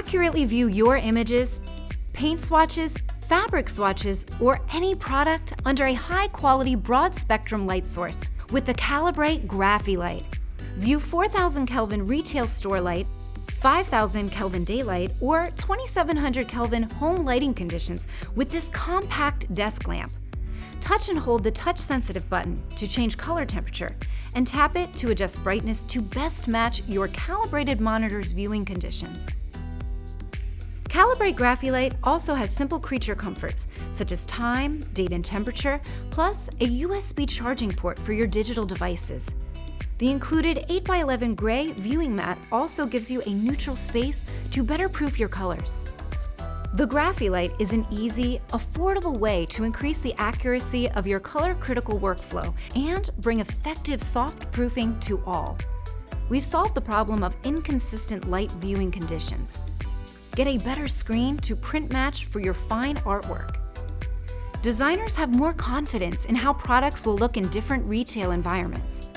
accurately view your images, paint swatches, fabric swatches, or any product under a high-quality broad-spectrum light source with the Calibrite Grafilite. View 4,000 Kelvin retail store light, 5,000 Kelvin daylight, or 2,700 Kelvin home lighting conditions with this compact desk lamp. Touch and hold the touch-sensitive button to change color temperature, and tap it to adjust brightness to best match your calibrated monitor's viewing conditions. Calibrite Grafilite also has simple creature comforts, such as time, date and temperature, plus a USB charging port for your digital devices. The included 8x11 gray viewing mat also gives you a neutral space to better proof your colors. The Grafilite is an easy, affordable way to increase the accuracy of your color-critical workflow and bring effective soft proofing to all. We've solved the problem of inconsistent light viewing conditions. Get a better screen to print match for your fine artwork. Designers have more confidence in how products will look in different retail environments.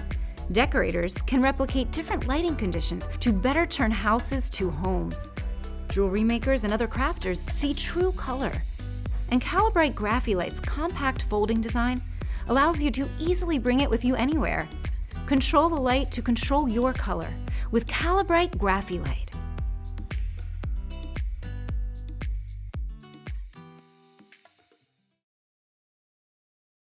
Decorators can replicate different lighting conditions to better turn houses to homes. Jewelry makers and other crafters see true color. And Calibrite Grafilite's compact folding design allows you to easily bring it with you anywhere. Control the light to control your color with Calibrite Grafilite.